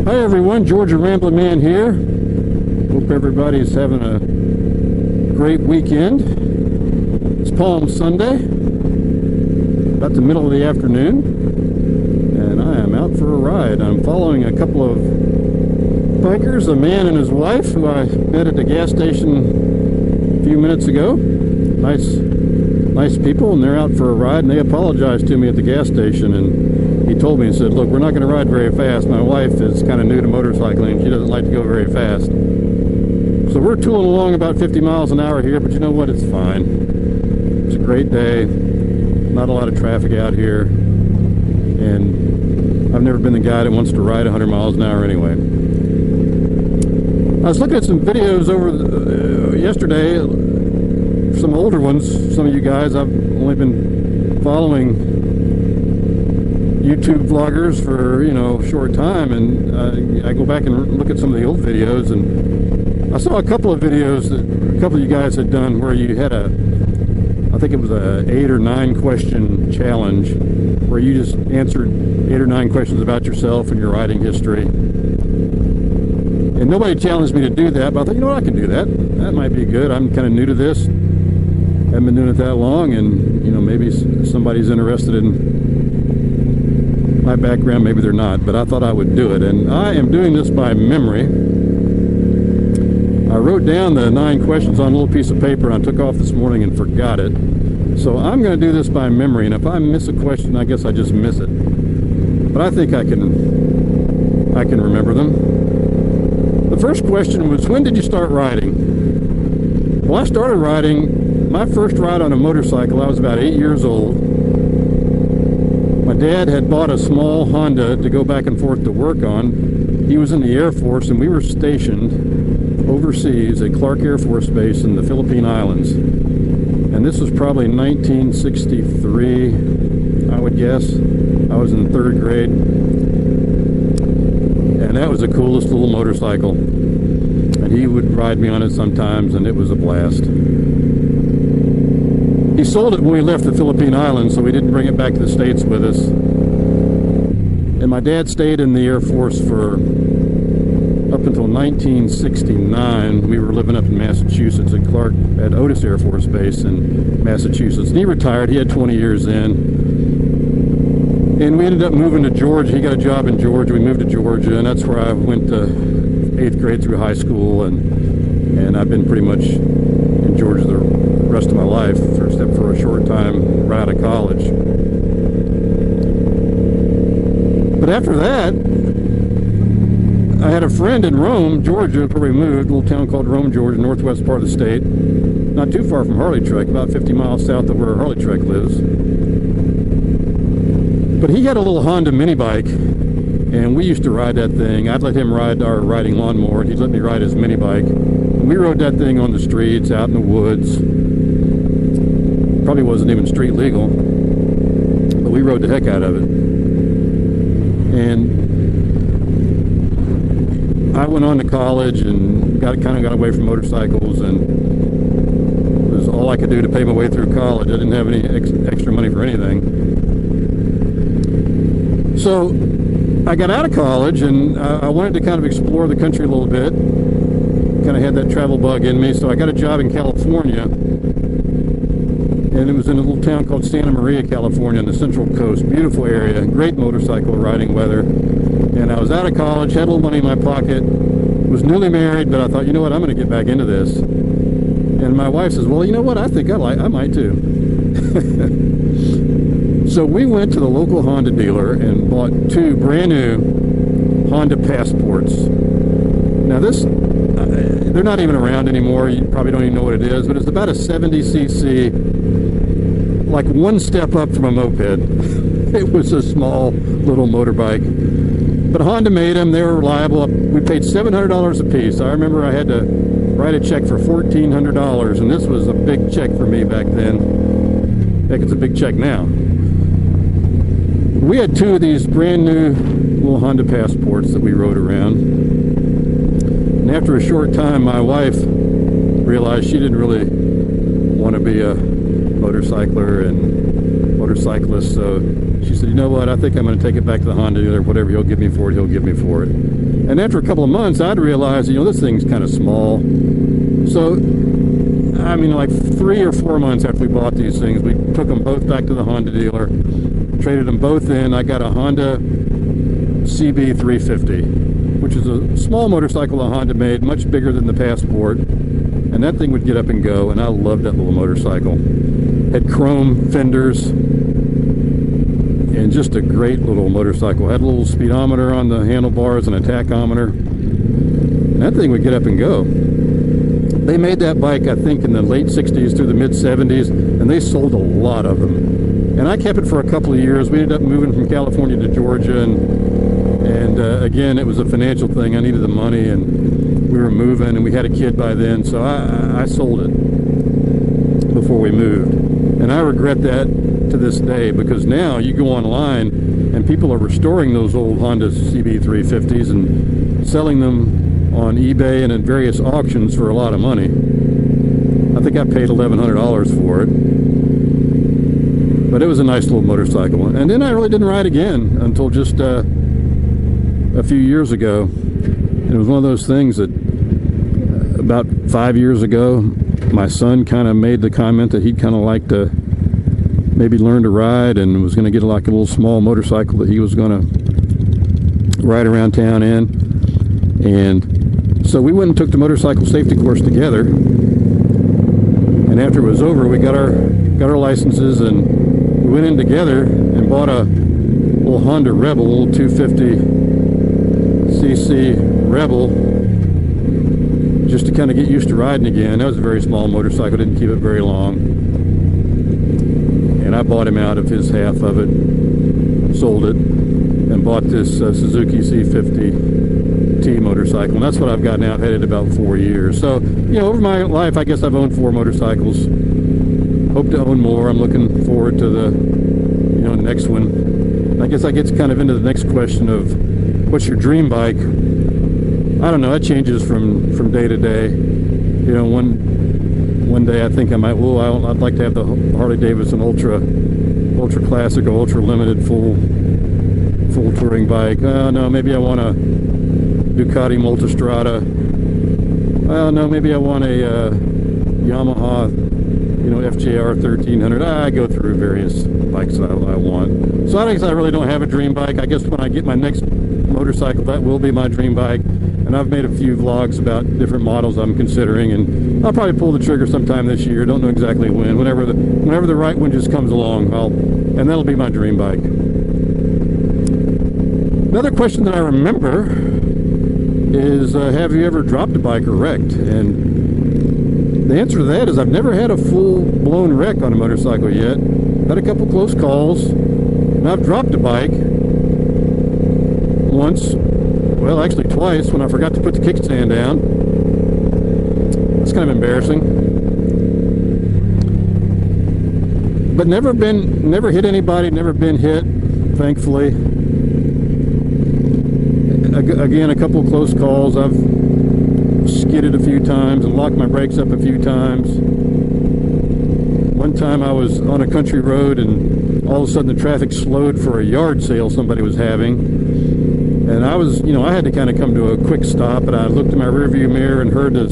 Hi everyone, Georgia Ramblin' Man here. Hope everybody's having a great weekend. It's Palm Sunday, about the middle of the afternoon, and I am out for a ride. I'm following a couple of bikers, a man and his wife, who I met at the gas station a few minutes ago. Nice people, and they're out for a ride, and they apologized to me at the gas station, and he told me and said, look, we're not going to ride very fast. My wife is kind of new to motorcycling. She doesn't like to go very fast. So we're tooling along about 50 miles an hour here, but you know what? It's fine. It's a great day. Not a lot of traffic out here. And I've never been the guy that wants to ride 100 miles an hour anyway. I was looking at some videos over yesterday, some older ones. Some of you guys, I've only been following YouTube vloggers for, a short time, and I go back and look at some of the old videos, and I saw a couple of videos that a couple of you guys had done where you had I think it was a 8 or 9 question challenge where you just answered 8 or 9 questions about yourself and your riding history. And nobody challenged me to do that, but I thought, you know what, I can do that. That might be good. I'm kind of new to this. Haven't been doing it that long, and maybe somebody's interested in my background. Maybe they're not, but I thought I would do it, and I am doing this by memory. I wrote down the 9 questions on a little piece of paper, and I took off this morning and forgot it. So I'm going to do this by memory, and if I miss a question, I guess I just miss it. But I think I can remember them. The first question was, when did you start riding? Well, I started riding, my first ride on a motorcycle, I was about 8 years old. My dad had bought a small Honda to go back and forth to work on. He was in the Air Force, and we were stationed overseas at Clark Air Force Base in the Philippine Islands. And this was probably 1963, I would guess. I was in 3rd grade. And that was the coolest little motorcycle. And he would ride me on it sometimes, and it was a blast. He sold it when we left the Philippine Islands, so we didn't bring it back to the States with us. And my dad stayed in the Air Force for up until 1969. We were living up in Massachusetts at Otis Air Force Base in Massachusetts. And he retired. He had 20 years in. And we ended up moving to Georgia. He got a job in Georgia. We moved to Georgia, and that's where I went to 8th grade through high school. And I've been pretty much in Georgia the rest of my life, except for a short time right out of college. But after that, I had a friend in Rome, Georgia, where we moved, a little town called Rome, Georgia, northwest part of the state, not too far from Harley Trek, about 50 miles south of where Harley Trek lives. But he had a little Honda mini bike, and we used to ride that thing. I'd let him ride our riding lawnmower, and he'd let me ride his mini bike. And we rode that thing on the streets, out in the woods. Probably wasn't even street legal, but we rode the heck out of it. And I went on to college and got away from motorcycles, and it was all I could do to pay my way through college. I didn't have any extra money for anything. So I got out of college, and I wanted to kind of explore the country a little bit. Kind of had that travel bug in me, so I got a job in California. And it was in a little town called Santa Maria, California, on the Central Coast. Beautiful area, great motorcycle riding weather. And I was out of college, had a little money in my pocket, was newly married, but I thought, you know what, I'm going to get back into this. And my wife says, well, you know what, I think I might too. So we went to the local Honda dealer and bought 2 brand new Honda Passports. Now they're not even around anymore. You probably don't even know what it is, but it's about a 70cc, like one step up from a moped. It was a small little motorbike. But Honda made them. They were reliable. We paid $700 a piece. I remember I had to write a check for $1,400, and this was a big check for me back then. Heck, it's a big check now. We had 2 of these brand new little Honda Passports that we rode around. And after a short time, my wife realized she didn't really want to be a motorcycler and motorcyclist. So she said, you know what, I think I'm going to take it back to the Honda dealer. Whatever he'll give me for it, he'll give me for it. And after a couple of months, I'd realized, this thing's kind of small. So, I mean, like 3 or 4 months after we bought these things, we took them both back to the Honda dealer, traded them both in. I got a Honda CB350, which is a small motorcycle a Honda made, much bigger than the Passport. And that thing would get up and go, and I loved that little motorcycle. Had chrome fenders, and just a great little motorcycle. Had a little speedometer on the handlebars and a tachometer. And that thing would get up and go. They made that bike, I think, in the late 60s through the mid 70s, and they sold a lot of them. And I kept it for a couple of years. We ended up moving from California to Georgia, and again, it was a financial thing. I needed the money, and we were moving, and we had a kid by then, so I sold it before we moved. And I regret that to this day, because now you go online and people are restoring those old Honda CB350s and selling them on eBay and in various auctions for a lot of money. I think I paid $1,100 for it, but it was a nice little motorcycle. And then I really didn't ride again until just a few years ago. And it was one of those things that about 5 years ago, my son kind of made the comment that he'd kind of like to maybe learn to ride, and was going to get like a little small motorcycle that he was going to ride around town in. And so we went and took the motorcycle safety course together. And after it was over, we got our licenses, and we went in together and bought a little Honda Rebel, a little 250cc Rebel, just to kind of get used to riding again. That was a very small motorcycle, didn't keep it very long. And I bought him out of his half of it, sold it, and bought this Suzuki C50T motorcycle. And that's what I've got now. I've had it about 4 years. So, over my life, I guess I've owned 4 motorcycles. Hope to own more. I'm looking forward to the, next one. I guess that gets kind of into the next question of, what's your dream bike? I don't know. It changes from day to day. One day I think I might, I'd like to have the Harley Davidson Ultra Classic or Ultra Limited full touring bike. No, maybe I want a Ducati Multistrada. Well, no, maybe I want a Yamaha, FJR 1300. I go through various bikes I want. So I guess I really don't have a dream bike. I guess when I get my next motorcycle, that will be my dream bike. And I've made a few vlogs about different models I'm considering, and I'll probably pull the trigger sometime this year. Don't know exactly when. Whenever the right one just comes along, and that'll be my dream bike. Another question that I remember is, have you ever dropped a bike or wrecked? And the answer to that is, I've never had a full-blown wreck on a motorcycle yet. Had a couple close calls, and I've dropped a bike once. Well, actually twice, when I forgot to put the kickstand down. It's kind of embarrassing. But never hit anybody, never been hit, thankfully. Again, a couple of close calls. I've skidded a few times and locked my brakes up a few times. One time I was on a country road, and all of a sudden the traffic slowed for a yard sale somebody was having. And I was, I had to kind of come to a quick stop, and I looked in my rearview mirror and heard the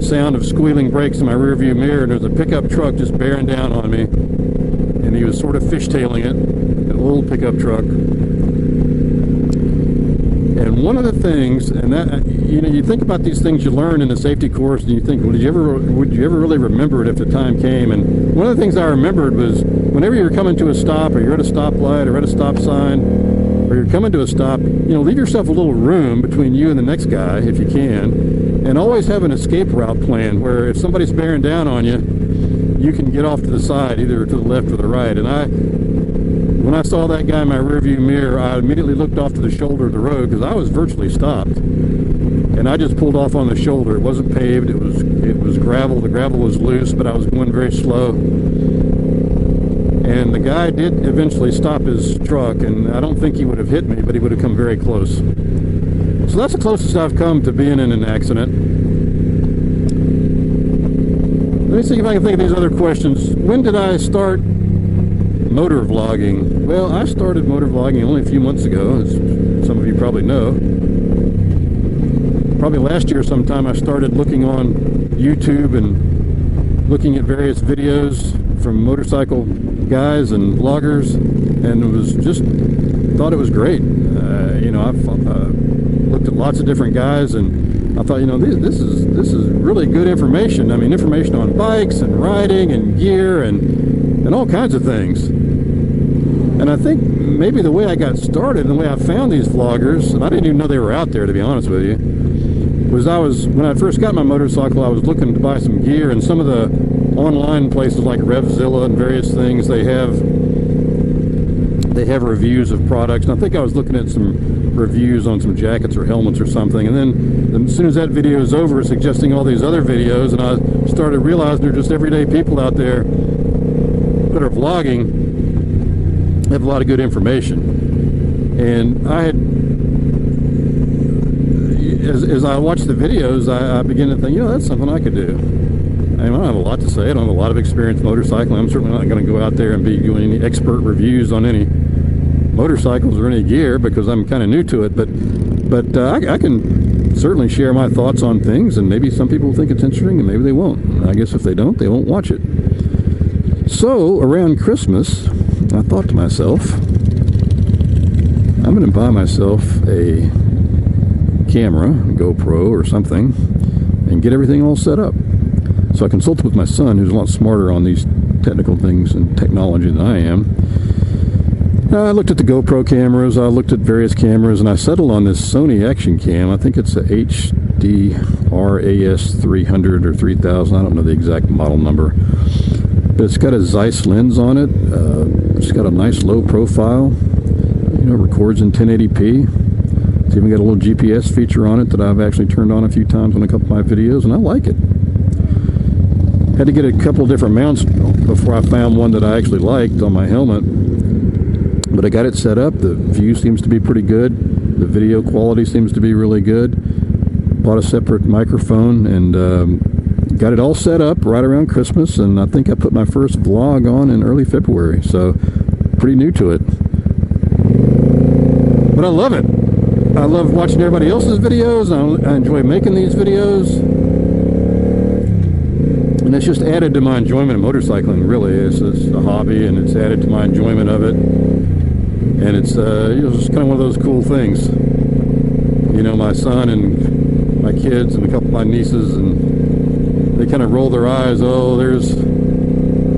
sound of squealing brakes in my rearview mirror, and there was a pickup truck just bearing down on me. And he was sort of fishtailing it, a little pickup truck. And one of the things, and that, you think about these things you learn in the safety course, and you think, well, would you ever really remember it if the time came? And one of the things I remembered was, whenever you're coming to a stop, or you're at a stoplight, or at a stop sign, or you're coming to a stop, leave yourself a little room between you and the next guy, if you can, and always have an escape route plan, where if somebody's bearing down on you, you can get off to the side, either to the left or the right. And when I saw that guy in my rearview mirror, I immediately looked off to the shoulder of the road, because I was virtually stopped. And I just pulled off on the shoulder. It wasn't paved, it was gravel. The gravel was loose, but I was going very slow. And the guy did eventually stop his truck, and I don't think he would have hit me, but he would have come very close. So that's the closest I've come to being in an accident. Let me see if I can think of these other questions. When did I start motor vlogging. Well, I started motor vlogging only a few months ago, as some of you probably know. Probably last year sometime I started looking on YouTube and looking at various videos from motorcycle guys and vloggers, and it was just thought it was great. You know, I've looked at lots of different guys, and I thought, you know, this is really good information. I mean, information on bikes and riding and gear and all kinds of things. And I think maybe the way I got started and the way I found these vloggers, and I didn't even know they were out there, to be honest with you, was when I first got my motorcycle, I was looking to buy some gear, and some of the online places like RevZilla and various things, they have reviews of products. And I think I was looking at some reviews on some jackets or helmets or something, and then as soon as that video is over, suggesting all these other videos, and I started realizing they're just everyday people out there that are vlogging, have a lot of good information. And I had, as I watched the videos, I began to think, you know, that's something I could do. I mean, I don't have a lot to say. I don't have a lot of experience motorcycling. I'm certainly not going to go out there and be doing any expert reviews on any motorcycles or any gear, because I'm kind of new to it. But I can certainly share my thoughts on things, and maybe some people think it's interesting, and maybe they won't. I guess if they don't, they won't watch it. So around Christmas, I thought to myself, I'm going to buy myself a camera, a GoPro or something, and get everything all set up. So I consulted with my son, who's a lot smarter on these technical things and technology than I am. I looked at the GoPro cameras, I looked at various cameras, and I settled on this Sony Action Cam. I think it's a HD RAS300 or 3000. I don't know the exact model number. But it's got a Zeiss lens on it. It's got a nice low profile. You know, it records in 1080p. It's even got a little GPS feature on it that I've actually turned on a few times on a couple of my videos, and I like it. Had to get a couple different mounts before I found one that I actually liked on my helmet. But I got it set up. The view seems to be pretty good. The video quality seems to be really good. Bought a separate microphone and got it all set up right around Christmas. And I think I put my first vlog on in early February. So pretty new to it. But I love it. I love watching everybody else's videos. I enjoy making these videos. And it's just added to my enjoyment of motorcycling, really. It's a hobby, and it's added to my enjoyment of it. And it's you know, just kind of one of those cool things. You know, my son and my kids and a couple of my nieces, and they kind of roll their eyes. Oh, there's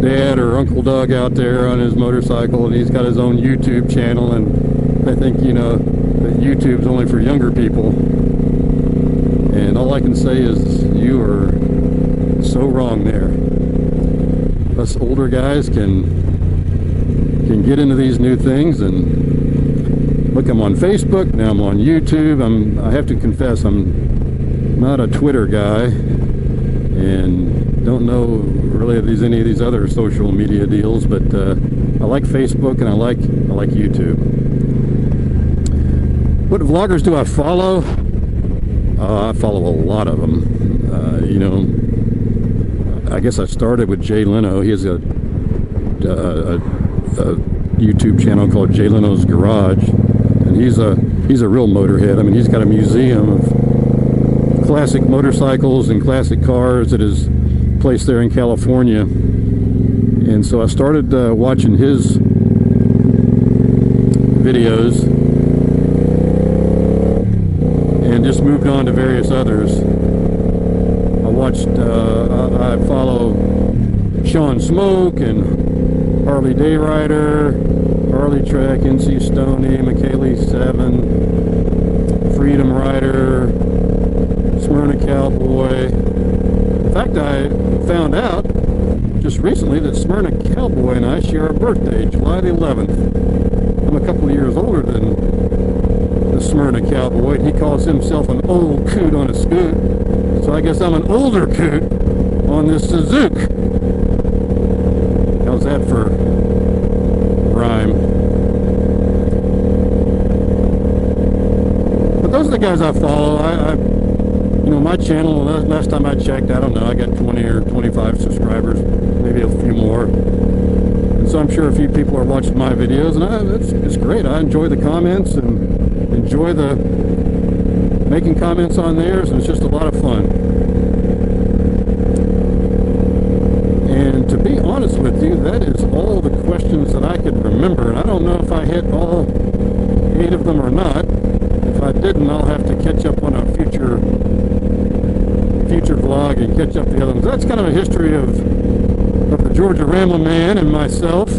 Dad or Uncle Doug out there on his motorcycle, and he's got his own YouTube channel, and they think, you know, that YouTube's only for younger people. And all I can say is, you are so wrong there. Us older guys can get into these new things, and look, I'm on Facebook now, I'm on YouTube. I have to confess, I'm not a Twitter guy, and don't know really if there's any of these other social media deals, but I like Facebook and I like YouTube. What vloggers do I follow? I follow a lot of them. You know, I guess I started with Jay Leno. He has a YouTube channel called Jay Leno's Garage, and he's a real motorhead. I mean, he's got a museum of classic motorcycles and classic cars at his place there in California. And so I started watching his videos and just moved on to various others. I follow Sean Smoke and Harley Dayrider, Harley Trek, NC Stoney, McKaylee 7, Freedom Rider, Smyrna Cowboy. In fact, I found out just recently that Smyrna Cowboy and I share a birthday, July the 11th. I'm a couple of years older than the Smyrna Cowboy. He calls himself an old coot on a scoot. So I guess I'm an older coot on this Suzuki. How's that for rhyme? But those are the guys I follow. You know, my channel, last time I checked, I don't know, I got 20 or 25 subscribers, maybe a few more. And so I'm sure a few people are watching my videos, and it's great. I enjoy the comments and enjoy the making comments on theirs, and it's just a lot of fun. And to be honest with you, that is all the questions that I could remember. And I don't know if I hit all 8 of them or not. If I didn't, I'll have to catch up on a future vlog and catch up the other ones. That's kind of a history of the Georgia Ramblin' Man and myself.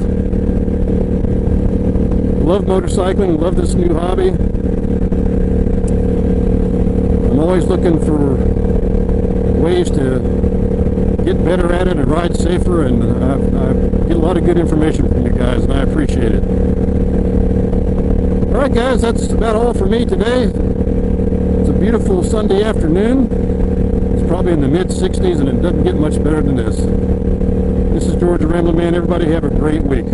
Love motorcycling, love this new hobby. I'm always looking for ways to get better at it and ride safer, and I get a lot of good information from you guys, and I appreciate it. Alright guys, that's about all for me today. It's a beautiful Sunday afternoon. It's probably in the mid-60s, and it doesn't get much better than this. This is Georgia Ramblin' Man. Everybody have a great week.